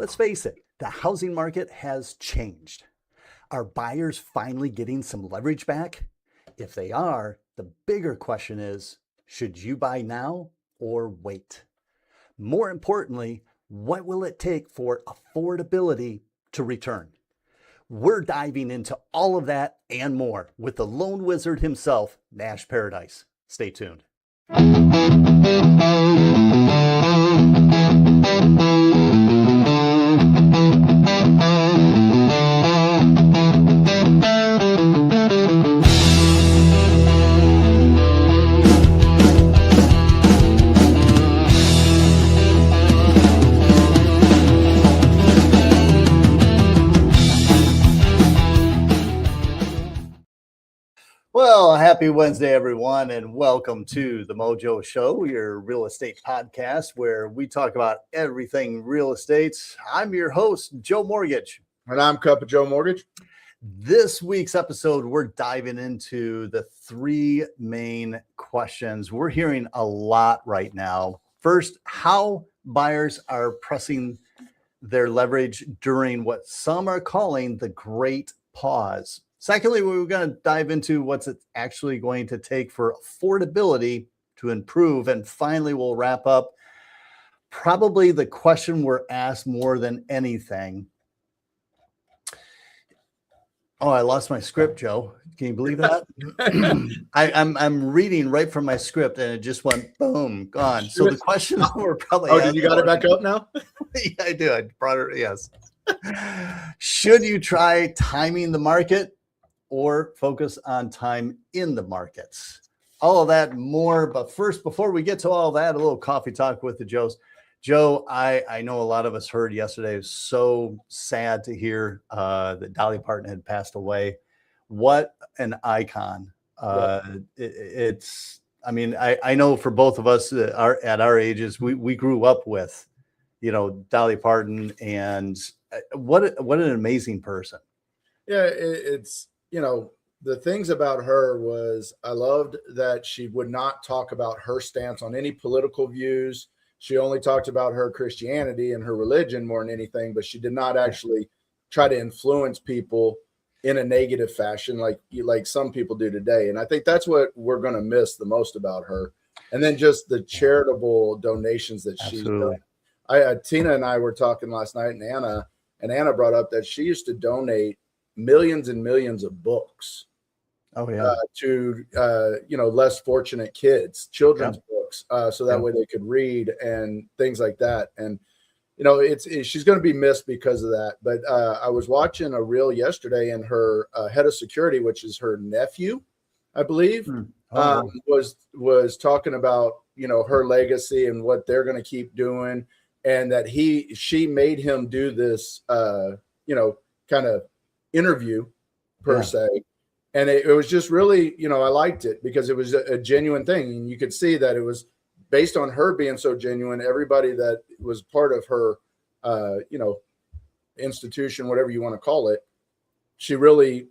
Let's face it, the housing market has changed. Are buyers finally getting some leverage back? If they are, the bigger question is, should you buy now or wait? More importantly, what will it take for affordability to return? We're diving into all of that and more with the lone wizard himself, Nash Paradise. Stay tuned. Well, happy Wednesday, everyone, and welcome to the Mojo Show, your real estate podcast where we talk about everything real estate. I'm your host, Joe Mortgage. And I'm Cup of Joe Mortgage. This week's episode, we're diving into the three main questions we're hearing a lot right now. First, how buyers are pressing their leverage during what some are calling the great pause. Secondly, we're going to dive into what's it actually going to take for affordability to improve. And finally, we'll wrap up probably the question we're asked more than anything. Oh, I lost my script, Joe. Can you believe that? I'm reading right from my script and it just went boom, gone. So the question we're probably did you got it back up now? Yeah, I do. I brought it. Yes. Should you try timing the market or focus on time in the markets? All of that more. But first, before we get to all that, a little coffee talk with the Joes. Joe, I know a lot of us heard yesterday. It was so sad to hear that Dolly Parton had passed away. What an icon. It's, I mean, I know for both of us at our ages, we grew up with, Dolly Parton, and what an amazing person. Yeah, it's, the things about her was I loved that she would not talk about her stance on any political views. She only talked about her Christianity and her religion more than anything, but she did not actually try to influence people in a negative fashion like some people do today. And I think that's what we're going to miss the most about her. And then just the charitable donations that she's done. Tina and I were talking last night, and Anna brought up that she used to donate millions and millions of books to less fortunate kids, children's books, so that way they could read and things like that. And she's going to be missed because of that. But I was watching a reel yesterday, and her head of security, which is her nephew, I believe, was talking about her legacy and what they're going to keep doing, and that she made him do this kind of interview per se. And it was just really, I liked it because it was a genuine thing. And you could see that it was based on her being so genuine. Everybody that was part of her, institution, whatever you want to call it, she really,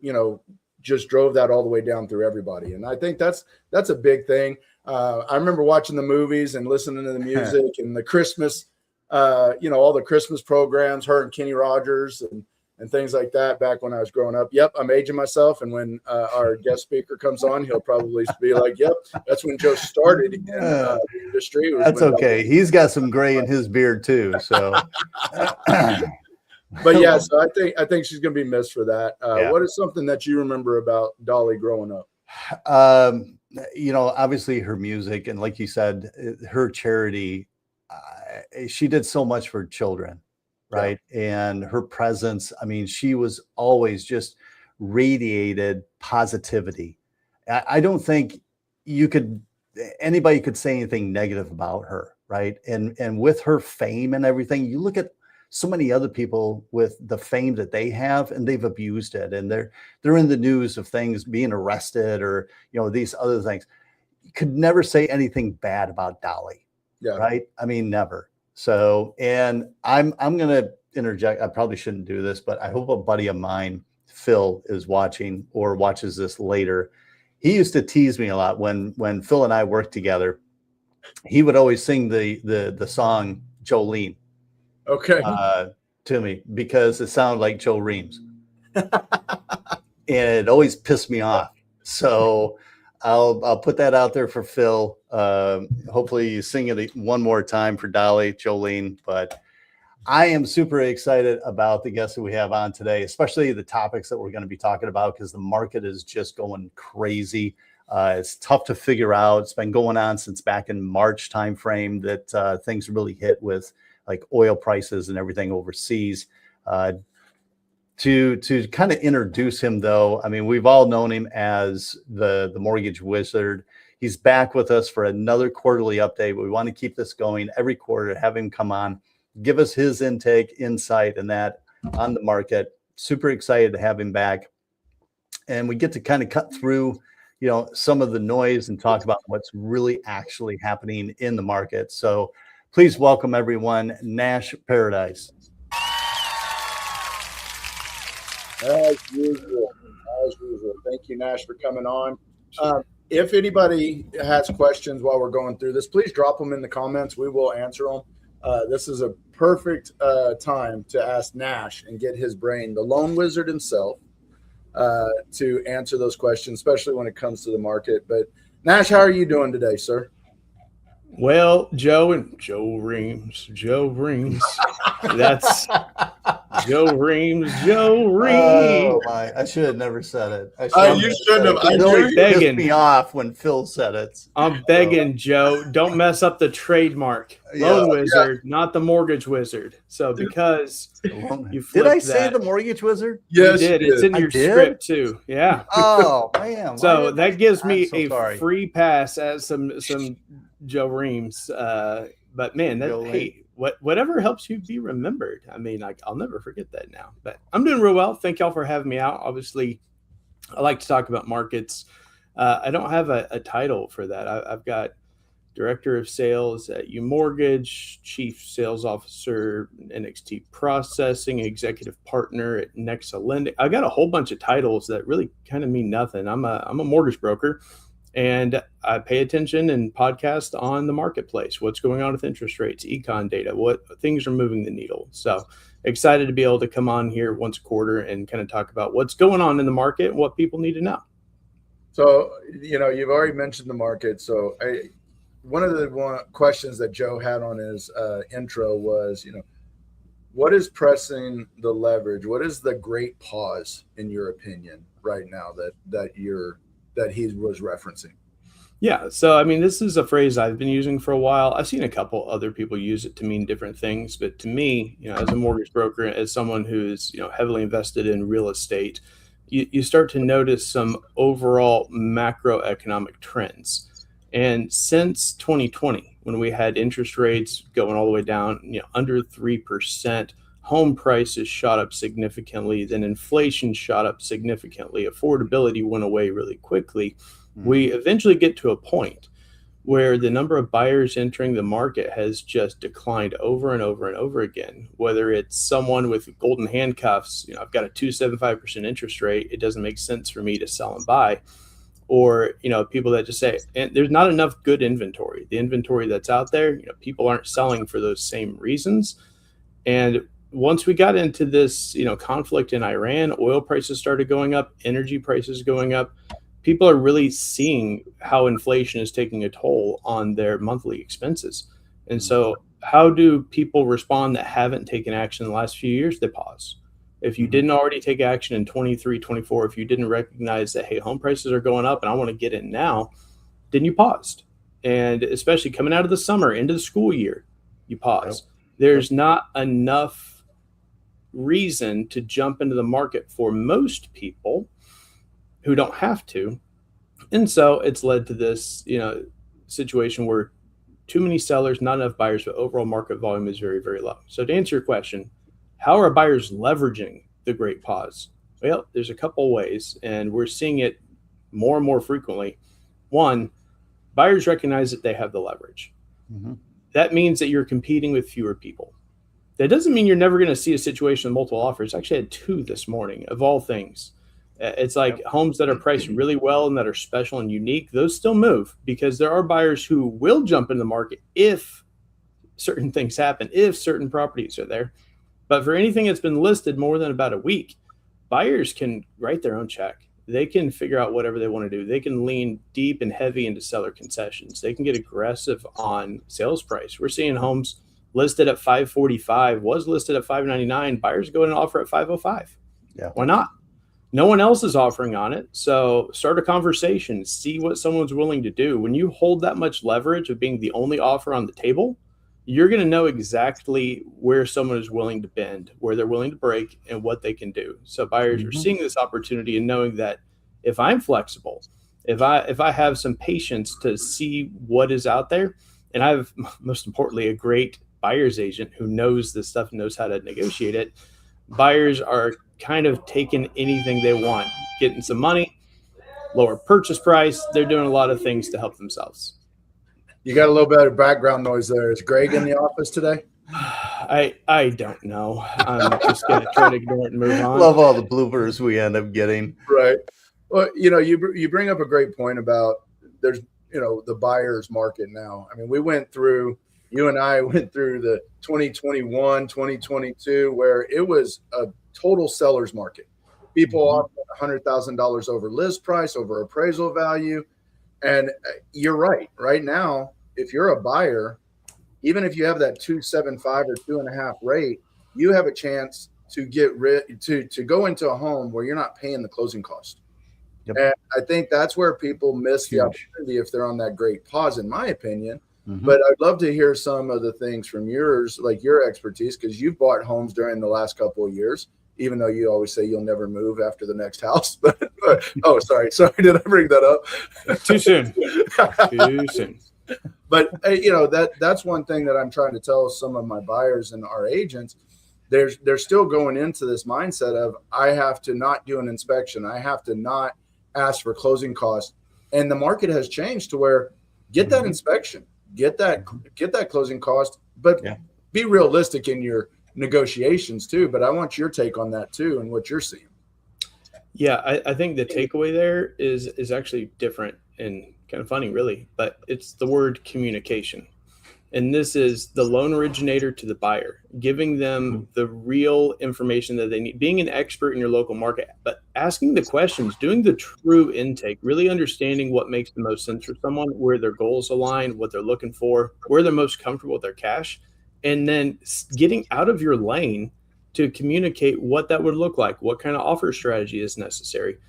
just drove that all the way down through everybody. And I think that's a big thing. I remember watching the movies and listening to the music and the Christmas, all the Christmas programs, her and Kenny Rogers and things like that back when I was growing up. Yep, I'm aging myself. And when our guest speaker comes on, he'll probably be like, yep, that's when Joe started in the industry. That's okay. He's got some gray in his beard too. So, but yeah, so I think she's going to be missed for that. What is something that you remember about Dolly growing up? Obviously her music, and like you said, her charity, she did so much for children. Right. Yeah. And her presence, I mean, she was always just radiated positivity. I don't think anybody could say anything negative about her. Right. And with her fame and everything, you look at so many other people with the fame that they have, and they've abused it. And they're in the news of things being arrested or, these other things. You could never say anything bad about Dolly. Yeah. Right. I mean, never. So, and I'm going to interject. I probably shouldn't do this, but I hope a buddy of mine, Phil, is watching or watches this later. He used to tease me a lot when Phil and I worked together. He would always sing the song Jolene. Okay. to me because it sounded like Joe Reams. And it always pissed me off. So I'll put that out there for Phil. Hopefully you sing it one more time for Dolly, Jolene. But I am super excited about the guests that we have on today, especially the topics that we're going to be talking about, because the market is just going crazy. It's tough to figure out. It's been going on since back in March timeframe that things really hit with like oil prices and everything overseas. To kind of introduce him, though, I mean, we've all known him as the mortgage wizard. He's back with us for another quarterly update. We want to keep this going every quarter, have him come on, give us his insight and that on the market. Super excited to have him back. And we get to kind of cut through, some of the noise and talk about what's really actually happening in the market. So please welcome everyone, Nash Paradise. As usual. Thank you, Nash, for coming on. If anybody has questions while we're going through this, please drop them in the comments. We will answer them. This is a perfect time to ask Nash and get his brain, the loan wizard himself, to answer those questions, especially when it comes to the market. But Nash, how are you doing today, sir? Well, Joe Reams. That's Joe Reams. Oh my! I should have never said it. You shouldn't have. It really pissed me off when Phil said it. I'm begging, Joe, don't mess up the trademark. Loan wizard, not the mortgage wizard. So because you did I say the mortgage wizard? Yes, you did. It's in your script too. Yeah. Oh man! So that gives me a free pass at some Joe Reams. But man, whatever helps you be remembered. I mean, I'll never forget that now. But I'm doing real well. Thank y'all for having me out. Obviously, I like to talk about markets. I don't have a title for that. I've got Director of Sales at UMortgage, Chief Sales Officer, NXT Processing, Executive Partner at Nexa Lending. I got a whole bunch of titles that really kind of mean nothing. I'm a mortgage broker. And I pay attention and podcast on the marketplace, what's going on with interest rates, econ data, what things are moving the needle. So excited to be able to come on here once a quarter and kind of talk about what's going on in the market, what people need to know. So, you've already mentioned the market. So one of the questions that Joe had on his intro was, what is pressing the leverage? What is the great pause in your opinion right now that he was referencing? Yeah. So, I mean, this is a phrase I've been using for a while. I've seen a couple other people use it to mean different things. But to me, as a mortgage broker, as someone who's, heavily invested in real estate, you start to notice some overall macroeconomic trends. And since 2020, when we had interest rates going all the way down, under 3%, home prices shot up significantly, then inflation shot up significantly, affordability went away really quickly. We eventually get to a point where the number of buyers entering the market has just declined over and over and over again. Whether it's someone with golden handcuffs, I've got a 2.75% interest rate, it doesn't make sense for me to sell and buy. Or, people that just say, and there's not enough good inventory. The inventory that's out there, people aren't selling for those same reasons. And once we got into this, conflict in Iran, oil prices started going up, energy prices going up. People are really seeing how inflation is taking a toll on their monthly expenses. And so how do people respond that haven't taken action in the last few years? They pause. If you didn't already take action in 23, 24, if you didn't recognize that, hey, home prices are going up and I want to get in now, then you paused. And especially coming out of the summer into the school year, you pause. There's not enough reason to jump into the market for most people who don't have to. And so it's led to this, situation where too many sellers, not enough buyers, but overall market volume is very, very low. So to answer your question, how are buyers leveraging the great pause? Well, there's a couple ways, and we're seeing it more and more frequently. One, buyers recognize that they have the leverage. That means that you're competing with fewer people. That doesn't mean you're never going to see a situation with multiple offers. I actually had 2 this morning, of all things. It's like homes that are priced really well and that are special and unique, those still move because there are buyers who will jump in the market if certain things happen, if certain properties are there. But for anything that's been listed more than about a week, buyers can write their own check. They can figure out whatever they want to do. They can lean deep and heavy into seller concessions. They can get aggressive on sales price. We're seeing homes listed at 545, was listed at 599. Buyers go in and offer at 505. Yeah. Why not? No one else is offering on it. So start a conversation, see what someone's willing to do. When you hold that much leverage of being the only offer on the table, you're going to know exactly where someone is willing to bend, where they're willing to break, and what they can do. So buyers are seeing this opportunity and knowing that if I'm flexible, if I have some patience to see what is out there, and I have, most importantly, a great buyer's agent who knows this stuff and knows how to negotiate it, buyers are kind of taking anything they want, getting some money, lower purchase price. They're doing a lot of things to help themselves. You got a little bit of background noise there. Is Greg in the office today? I don't know. I'm just going to try to ignore it and move on. Love all the bloopers we end up getting. Right. Well, you bring up a great point about there's, the buyer's market now. I mean, you and I went through the 2021, 2022, where it was a total seller's market. People offered $100,000 over list price, over appraisal value. And you're right. Right now, if you're a buyer, even if you have that 2.75 or 2.5 rate, you have a chance to to go into a home where you're not paying the closing cost. Yep. And I think that's where people miss the opportunity if they're on that great pause, in my opinion. But I'd love to hear some of the things from yours, like your expertise, because you've bought homes during the last couple of years, even though you always say you'll never move after the next house. But oh, sorry, did I bring that up? Too soon. Too soon. But that's one thing that I'm trying to tell some of my buyers and our agents. They're still going into this mindset of, I have to not do an inspection. I have to not ask for closing costs. And the market has changed to where get that inspection, get that closing cost, but be realistic in your negotiations too. But I want your take on that too and what you're seeing. Yeah, I think the takeaway there is actually different and kind of funny, really, but it's the word communication. And this is the loan originator to the buyer, giving them the real information that they need, being an expert in your local market, but asking the questions, doing the true intake, really understanding what makes the most sense for someone, where their goals align, what they're looking for, where they're most comfortable with their cash, and then getting out of your lane to communicate what that would look like, what kind of offer strategy is necessary.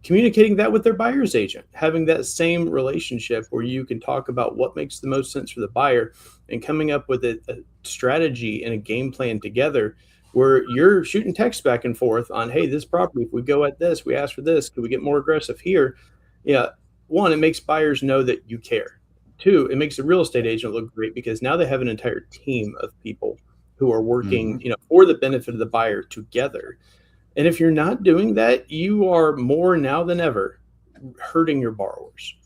Communicating that with their buyer's agent, having that same relationship where you can talk about what makes the most sense for the buyer and coming up with a strategy and a game plan together where you're shooting texts back and forth on, hey, this property, if we go at this, we ask for this, can we get more aggressive here? Yeah. One, it makes buyers know that you care. Two, it makes the real estate agent look great because now they have an entire team of people who are working, for the benefit of the buyer together. And if you're not doing that, you are more now than ever hurting your borrowers.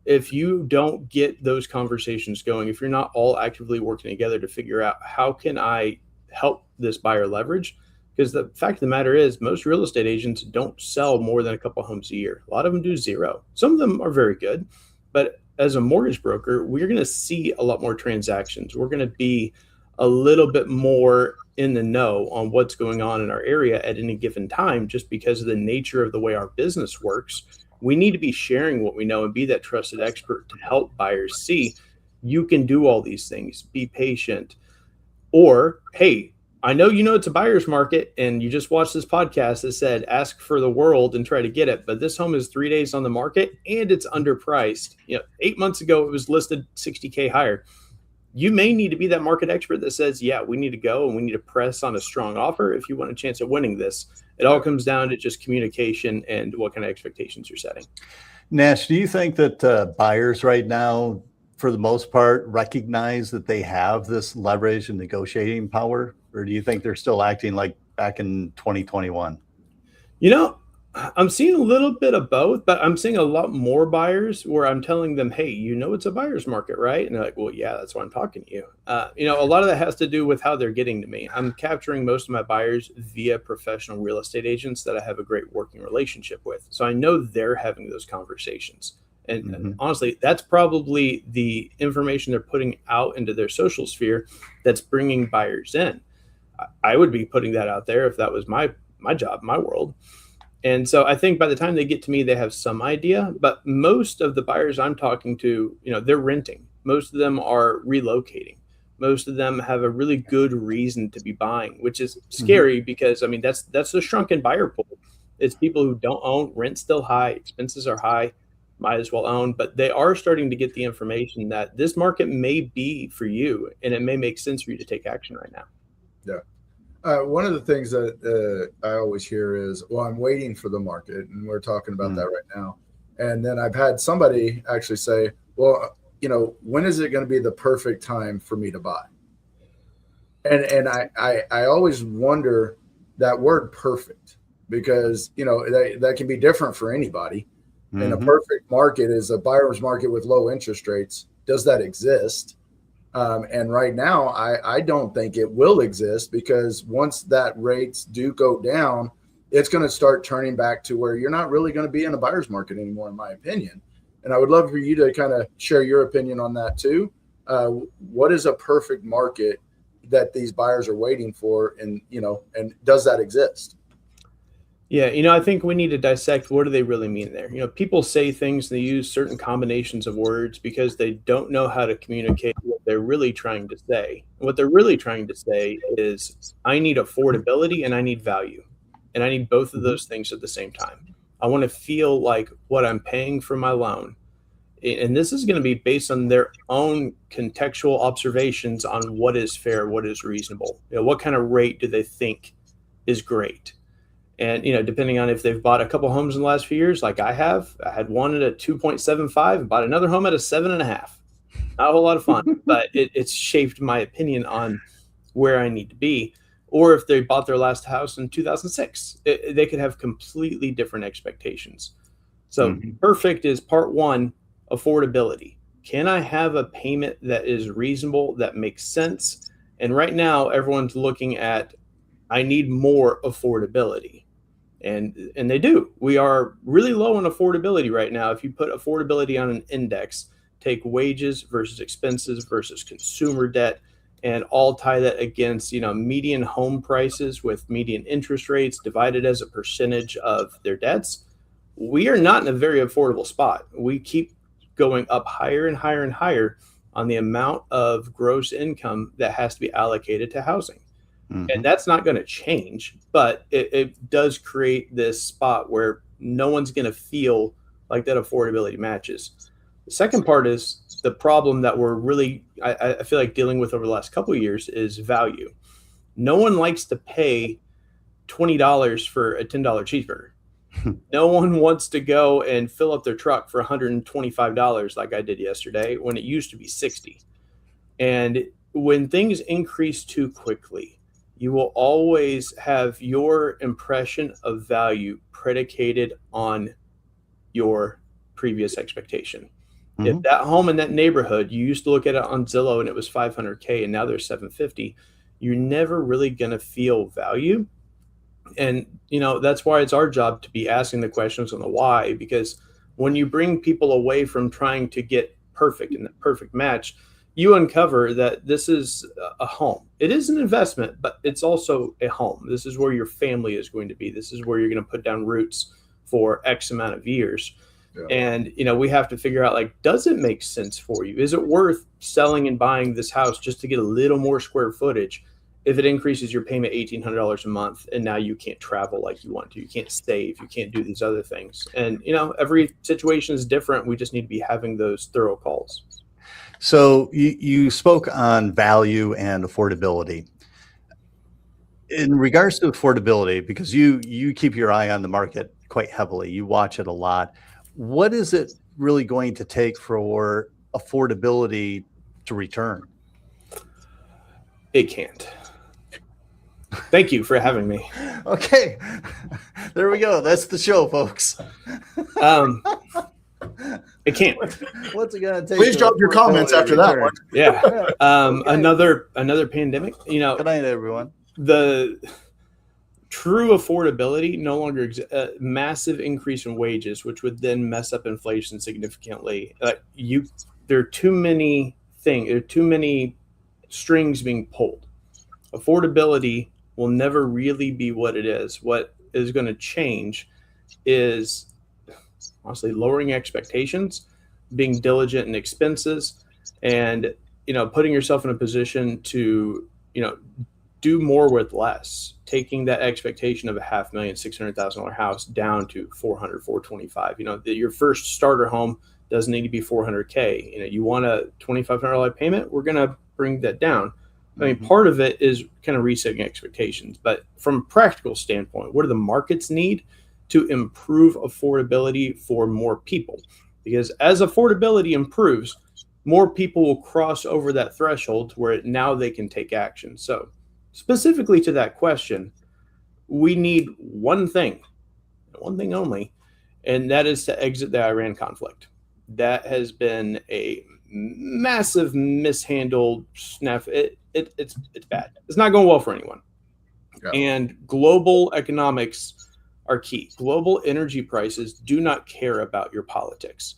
If you don't get those conversations going, if you're not all actively working together to figure out how can I help this buyer leverage, because the fact of the matter is most real estate agents don't sell more than a couple homes a year. A lot of them do zero. Some of them are very good, but as a mortgage broker, we're going to see a lot more transactions. We're going to be a little bit more in the know on what's going on in our area at any given time, just because of the nature of the way our business works. We need to be sharing what we know and be that trusted expert to help buyers see you can do all these things, be patient. Or, hey, I know it's a buyer's market and you just watched this podcast that said ask for the world and try to get it, but this home is 3 days on the market and it's underpriced. 8 months ago it was listed $60K higher. You may need to be that market expert that says, yeah, we need to go and we need to press on a strong offer if you want a chance at winning this. It all comes down to just communication and what kind of expectations you're setting. Nash, do you think that buyers right now, for the most part, recognize that they have this leverage and negotiating power? Or do you think they're still acting like back in 2021? I'm seeing a little bit of both, but I'm seeing a lot more buyers where I'm telling them, hey, it's a buyer's market, right? And they're like, well, yeah, that's why I'm talking to you. A lot of that has to do with how they're getting to me. I'm capturing most of my buyers via professional real estate agents that I have a great working relationship with. So I know they're having those conversations. And honestly, that's probably the information they're putting out into their social sphere that's bringing buyers in. I would be putting that out there if that was my job, my world. And so I think by the time they get to me, they have some idea. But most of the buyers I'm talking to, they're renting. Most of them are relocating. Most of them have a really good reason to be buying, which is scary because, I mean, that's the shrunken buyer pool. It's people who don't own, rent still high, expenses are high, might as well own. But they are starting to get the information that this market may be for you, and it may make sense for you to take action right now. Yeah. One of the things that I always hear is, well, I'm waiting for the market. And we're talking about that right now. And then I've had somebody actually say, well, when is it going to be the perfect time for me to buy? And I always wonder that word perfect, because, that can be different for anybody. And a perfect market is a buyer's market with low interest rates. Does that exist? And right now, I don't think it will exist, because once that rates do go down, it's going to start turning back to where you're not really going to be in a buyer's market anymore, in my opinion. And I would love for you to kind of share your opinion on that too. What is a perfect market that these buyers are waiting for? And, and does that exist? Yeah, I think we need to dissect, what do they really mean there? People say things, they use certain combinations of words because they don't know how to communicate what they're really trying to say. What they're really trying to say is, I need affordability and I need value. And I need both of those things at the same time. I want to feel like what I'm paying for my loan. And this is going to be based on their own contextual observations on what is fair, what is reasonable. What kind of rate do they think is great? And, depending on if they've bought a couple homes in the last few years, like I have. I had one at a 2.75 and bought another home at a 7.5. Not a whole lot of fun, but it's shaped my opinion on where I need to be. Or if they bought their last house in 2006, they could have completely different expectations. So perfect is part one, affordability. Can I have a payment that is reasonable, that makes sense? And right now, everyone's looking at, I need more affordability. And they do. We are really low on affordability right now. If you put affordability on an index, take wages versus expenses versus consumer debt, and all tie that against, median home prices with median interest rates divided as a percentage of their debts, we are not in a very affordable spot. We keep going up higher and higher and higher on the amount of gross income that has to be allocated to housing. And that's not going to change, but it does create this spot where no one's going to feel like that affordability matches. The second part is the problem that we're really, I feel like, dealing with over the last couple of years is value. No one likes to pay $20 for a $10 cheeseburger. No one wants to go and fill up their truck for $125 like I did yesterday, when it used to be $60. And when things increase too quickly, you will always have your impression of value predicated on your previous expectation. If that home in that neighborhood, you used to look at it on Zillow and it was $500K and now they're $750, you're never really going to feel value. And, that's why it's our job to be asking the questions on the why, because when you bring people away from trying to get perfect and the perfect match, you uncover that this is a home. It is an investment, but it's also a home. This is where your family is going to be. This is where you're going to put down roots for X amount of years. Yeah. And, we have to figure out, does it make sense for you? Is it worth selling and buying this house just to get a little more square footage if it increases your payment $1,800 a month and now you can't travel like you want to? You can't save. You can't do these other things. And, every situation is different. We just need to be having those thorough calls. So you spoke on value and affordability. In regards to affordability, because you keep your eye on the market quite heavily, you watch it a lot. What is it really going to take for affordability to return? It can't. Thank you for having me. Okay, there we go. That's the show, folks. It can't. What's it gonna take? Please drop your comments after that one. Yeah. Okay. Another pandemic. Good night, everyone. The true affordability no longer exists. Massive increase in wages, which would then mess up inflation significantly. There are too many things. There are too many strings being pulled. Affordability will never really be what it is. What is going to change is honestly lowering expectations, being diligent in expenses, and putting yourself in a position to do more with less, taking that expectation of a $500,000 $600,000 house down to 400 425. Your first starter home doesn't need to be 400K. You want a $2,500 payment, we're going to bring that down. I mean, part of it is kind of resetting expectations, but from a practical standpoint, what do the markets need to improve affordability for more people? Because as affordability improves, more people will cross over that threshold where now they can take action. So specifically to that question, we need one thing only, and that is to exit the Iran conflict. That has been a massive mishandled snap. It's bad. It's not going well for anyone. Yeah. And global economics are key. Global energy prices do not care about your politics.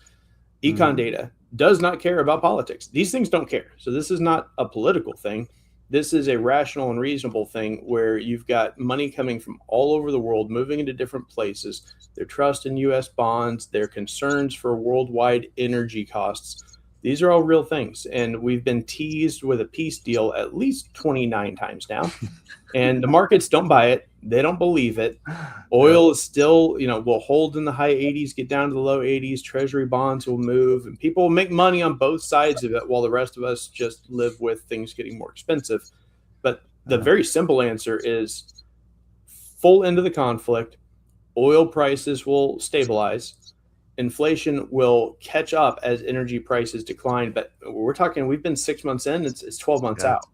Econ data does not care about politics. These things don't care. So this is not a political thing. This is a rational and reasonable thing where you've got money coming from all over the world, moving into different places. Their trust in U.S. bonds, their concerns for worldwide energy costs. These are all real things. And we've been teased with a peace deal at least 29 times now. And the markets don't buy it. They don't believe it. Oil is still, will hold in the high 80s, get down to the low 80s. Treasury bonds will move, and people will make money on both sides of it while the rest of us just live with things getting more expensive. But the very simple answer is full end of the conflict. Oil prices will stabilize. Inflation will catch up as energy prices decline. But we're talking, we've been 6 months in, it's 12 months out.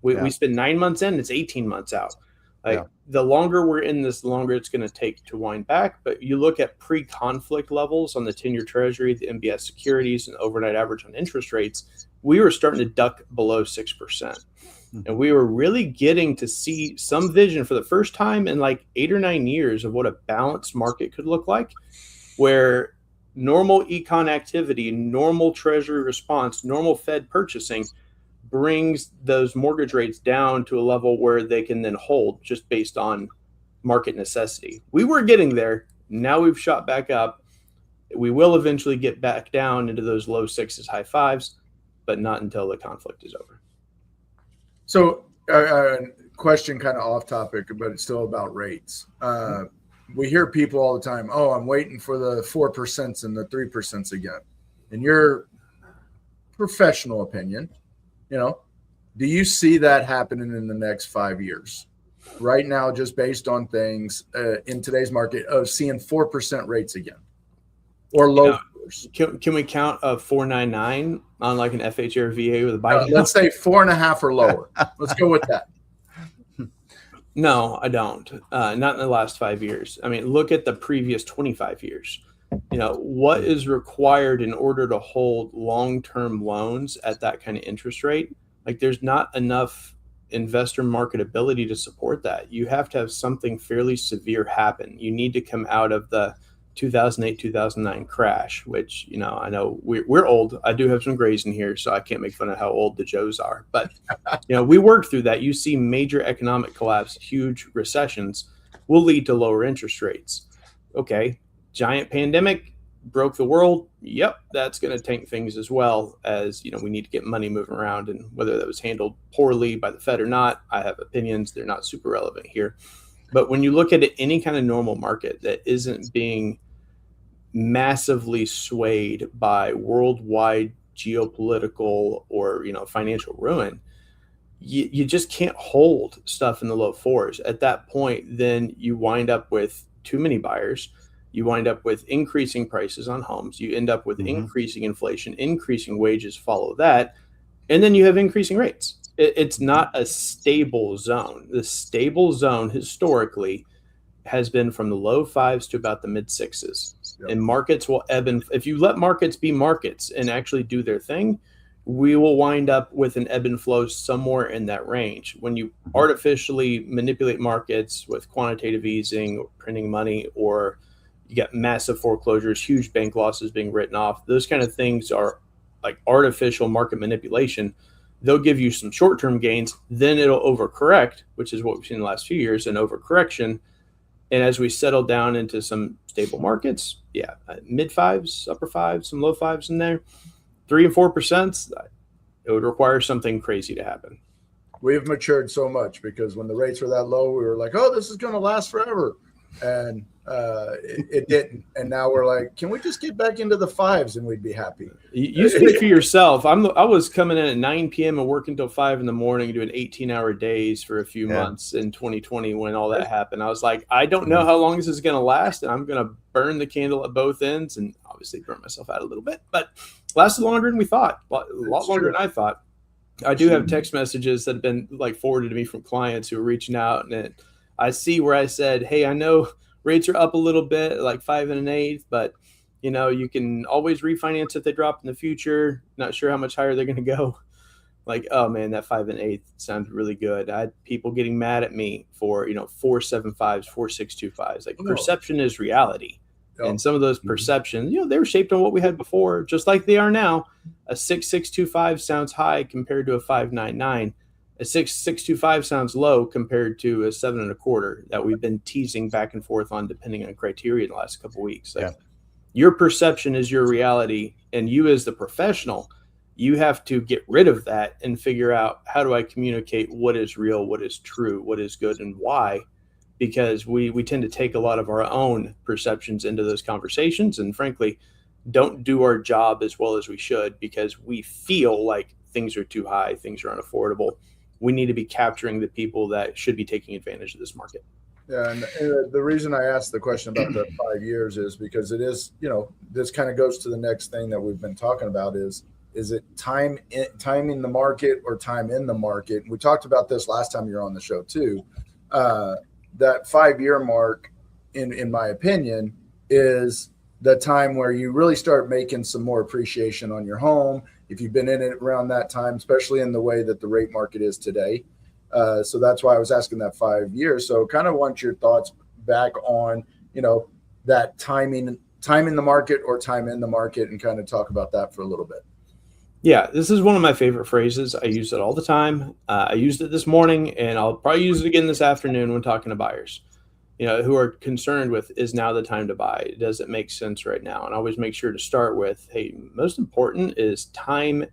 We spend 9 months in, it's 18 months out. The longer we're in this, the longer it's going to take to wind back. But you look at pre-conflict levels on the 10-year Treasury, the MBS securities, and overnight average on interest rates, we were starting to duck below 6%. And we were really getting to see some vision for the first time in like 8 or 9 years of what a balanced market could look like, where normal econ activity, normal Treasury response, normal Fed purchasing brings those mortgage rates down to a level where they can then hold just based on market necessity. We were getting there. Now we've shot back up. We will eventually get back down into those low 6s, high 5s, but not until the conflict is over. So question kind of off topic, but it's still about rates. We hear people all the time, oh, I'm waiting for the 4% and the 3% again. In your professional opinion, do you see that happening in the next 5 years? Right now, just based on things in today's market of seeing 4% rates again or low. Can we count a 499 on like an FHA or VA with a buy down? Let's say 4.5 or lower. Let's go with that. No, I don't. Not in the last 5 years. I mean, look at the previous 25 years. What is required in order to hold long-term loans at that kind of interest rate? Like, there's not enough investor marketability to support that. You have to have something fairly severe happen. You need to come out of the 2008, 2009 crash, which, I know we're old. I do have some grays in here, so I can't make fun of how old the Joes are. But, we worked through that. You see major economic collapse, huge recessions will lead to lower interest rates. Okay. Giant pandemic broke the world. Yep, that's going to tank things as well, as we need to get money moving around, and whether that was handled poorly by the Fed or not, I have opinions. They're not super relevant here. But when you look at any kind of normal market that isn't being massively swayed by worldwide geopolitical or financial ruin, you just can't hold stuff in the low 4s. At that point, then you wind up with too many buyers. You wind up with increasing prices on homes. You end up with increasing inflation, increasing wages follow that. And then you have increasing rates. It's not a stable zone. The stable zone historically has been from the low 5s to about the mid 6s. Yep. And markets will ebb. And if you let markets be markets and actually do their thing, we will wind up with an ebb and flow somewhere in that range. When you artificially manipulate markets with quantitative easing or printing money, or you got massive foreclosures, huge bank losses being written off, those kind of things are like artificial market manipulation. they'll give you some short-term gains, then it'll overcorrect, which is what we've seen in the last few years, an overcorrection. And as we settle down into some stable markets, mid fives, upper fives, some low fives in there, 3 and 4%, it would require something crazy to happen. We've matured so much because when the rates were that low, we were like, oh, this is going to last forever. And it didn't. And now we're like, can we just get back into the fives and we'd be happy? You speak for yourself. I was coming in at 9 p.m. and working until 5 in the morning, doing 18-hour days for a few months in 2020 when all that happened. I was like, I don't know how long this is going to last, and I'm going to burn the candle at both ends and obviously burn myself out a little bit, but lasted longer than we thought, a lot longer than I thought. I do have text messages that have been like forwarded to me from clients who are reaching out, and I see where I said, hey, I know rates are up a little bit, like 5 1/8, but you can always refinance if they drop in the future. Not sure how much higher they're going to go. Like, oh man, that 5 1/8 sounds really good. I had people getting mad at me for 4.75s, 4.625s. Like perception is reality. And some of those perceptions, they were shaped on what we had before, just like they are now. A 6.625 sounds high compared to a 5.99. A 6.625 sounds low compared to a 7 1/4 that we've been teasing back and forth on, depending on criteria in the last couple of weeks. Like, your perception is your reality, and you as the professional, you have to get rid of that and figure out, how do I communicate what is real, what is true, what is good, and why? Because we tend to take a lot of our own perceptions into those conversations, and frankly, don't do our job as well as we should because we feel like things are too high, things are unaffordable. We need to be capturing the people that should be taking advantage of this market. Yeah, and the reason I asked the question about the 5 years is because it is, this kind of goes to the next thing that we've been talking about is it time in the market or time in the market? We talked about this last time you were on the show too. That 5-year mark, in my opinion, is the time where you really start making some more appreciation on your home. If you've been in it around that time, especially in the way that the rate market is today. So that's why I was asking that 5 years. So kind of want your thoughts back on, that time in the market or time in the market, and kind of talk about that for a little bit. Yeah, this is one of my favorite phrases. I use it all the time. I used it this morning, and I'll probably use it again this afternoon when talking to buyers, who are concerned with, is now the time to buy? Does it make sense right now? And I always make sure to start with, hey, most important is time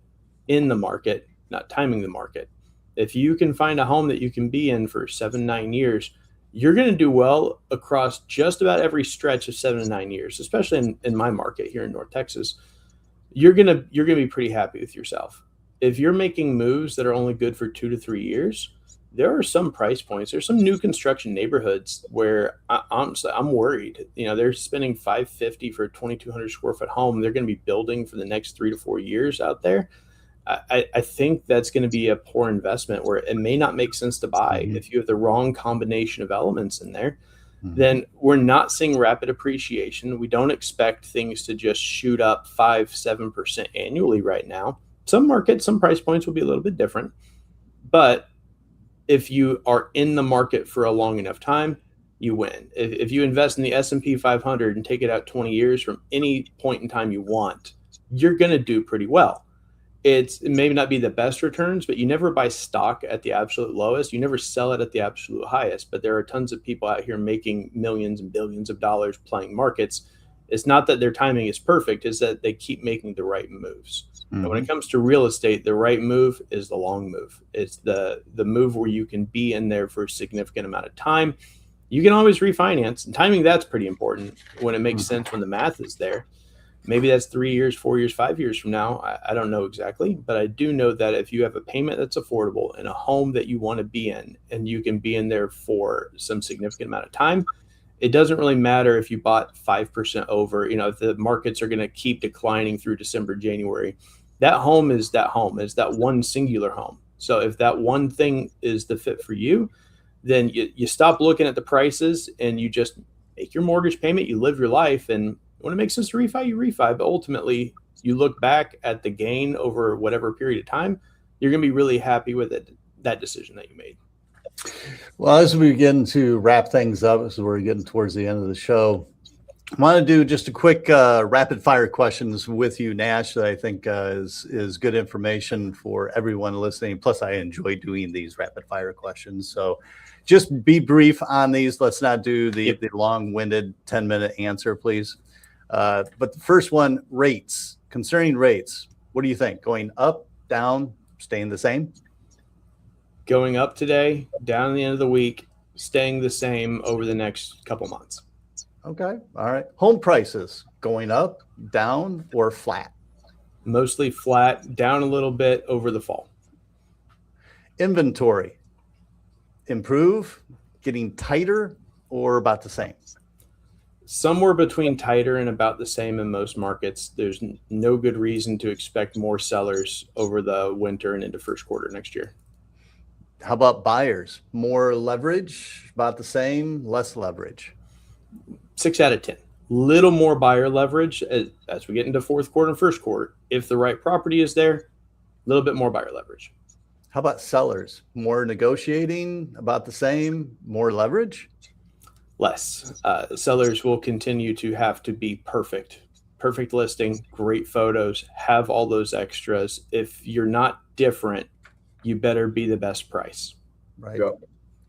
in the market, not timing the market. If you can find a home that you can be in for 7, 9 years, you're going to do well across just about every stretch of 7 to 9 years, especially in my market here in North Texas. You're gonna be pretty happy with yourself. If you're making moves that are only good for 2 to 3 years, there are some price points. There's some new construction neighborhoods where I'm worried. They're spending $550 for a 2,200 square foot home. They're going to be building for the next 3 to 4 years out there. I think that's going to be a poor investment where it may not make sense to buy. If you have the wrong combination of elements in there, then we're not seeing rapid appreciation. We don't expect things to just shoot up 5-7% annually right now. Some markets, some price points will be a little bit different. But if you are in the market for a long enough time, you win. If you invest in the S&P 500 and take it out 20 years from any point in time you want, you're going to do pretty well. It may not be the best returns, but you never buy stock at the absolute lowest. You never sell it at the absolute highest. But there are tons of people out here making millions and billions of dollars playing markets. It's not that their timing is perfect, it's that they keep making the right moves. And when it comes to real estate, the right move is the long move. It's the move where you can be in there for a significant amount of time. You can always refinance. And timing, that's pretty important when it makes sense, when the math is there. Maybe that's 3 years, 4 years, 5 years from now. I don't know exactly, but I do know that if you have a payment that's affordable and a home that you want to be in, and you can be in there for some significant amount of time, it doesn't really matter if you bought 5% over. If the markets are going to keep declining through December, January, that home is that one singular home. So if that one thing is the fit for you, then you stop looking at the prices and you just make your mortgage payment, you live your life, and when it makes sense to refi, you refi. But ultimately, you look back at the gain over whatever period of time, you're going to be really happy with that decision that you made. Well, as we begin to wrap things up, as we're getting towards the end of the show, I want to do just a quick rapid fire questions with you, Nash, that I think is good information for everyone listening. Plus, I enjoy doing these rapid fire questions. So just be brief on these. Let's not do the long-winded 10-minute answer, please. But the first one, rates. Concerning rates, what do you think? Going up, down, staying the same? Going up today, down at the end of the week, staying the same over the next couple months. Okay. All right. Home prices going up, down, or flat? Mostly flat, down a little bit over the fall. Inventory, improve, getting tighter, or about the same? Somewhere between tighter and about the same in most markets. There's no good reason to expect more sellers over the winter and into first quarter next year. How about buyers? More leverage, about the same, less leverage? 6 out of 10. Little more buyer leverage as we get into fourth quarter and first quarter. If the right property is there, a little bit more buyer leverage. How about sellers? More negotiating, about the same, more leverage? Less. Sellers will continue to have to be perfect. Perfect listing, great photos, have all those extras. If you're not different, you better be the best price. Right. Yep.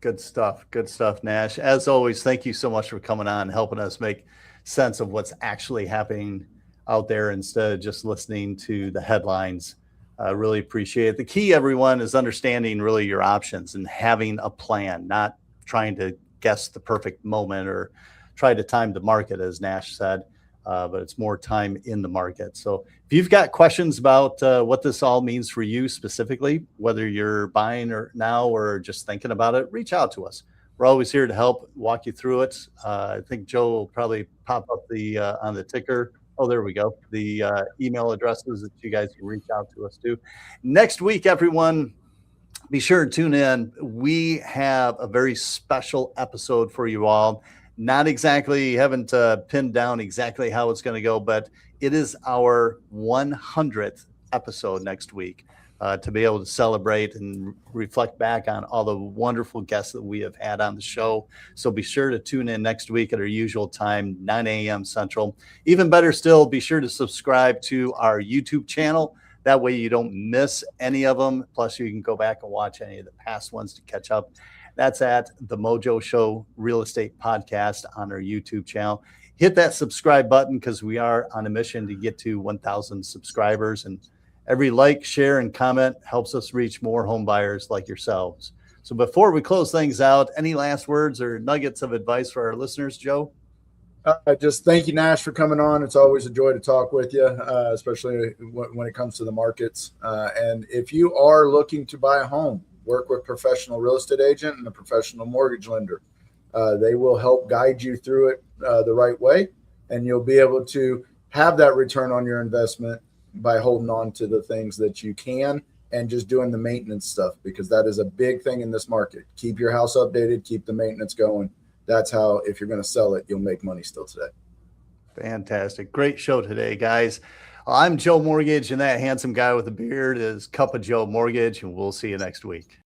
Good stuff. Good stuff, Nash. As always, thank you so much for coming on and helping us make sense of what's actually happening out there instead of just listening to the headlines. I really appreciate it. The key, everyone, is understanding really your options and having a plan, not trying to guess the perfect moment or try to time the market, as Nash said, but it's more time in the market. So if you've got questions about what this all means for you specifically, whether you're buying or now or just thinking about it, reach out to us. We're always here to help walk you through it. I think Joe will probably pop up the on the ticker. Oh, there we go. The email addresses that you guys can reach out to us to. Next week, everyone, be sure to tune in. We have a very special episode for you all. Not exactly, haven't pinned down exactly how it's going to go, but it is our 100th episode next week to be able to celebrate and reflect back on all the wonderful guests that we have had on the show. So be sure to tune in next week at our usual time, 9 a.m. Central. Even better still, be sure to subscribe to our YouTube channel. That way you don't miss any of them. Plus, you can go back and watch any of the past ones to catch up. That's at the Mojo Show Real Estate Podcast on our YouTube channel. Hit that subscribe button because we are on a mission to get to 1,000 subscribers. And every like, share, and comment helps us reach more home buyers like yourselves. So before we close things out, any last words or nuggets of advice for our listeners, Joe? Just thank you, Nash, for coming on. It's always a joy to talk with you, especially when it comes to the markets. And if you are looking to buy a home, work with a professional real estate agent and a professional mortgage lender. They will help guide you through it the right way, and you'll be able to have that return on your investment by holding on to the things that you can and just doing the maintenance stuff, because that is a big thing in this market. Keep your house updated, keep the maintenance going. That's how, if you're going to sell it, you'll make money still today. Fantastic. Great show today, guys. I'm Joe Mortgage, and that handsome guy with the beard is Cup of Joe Mortgage, and we'll see you next week.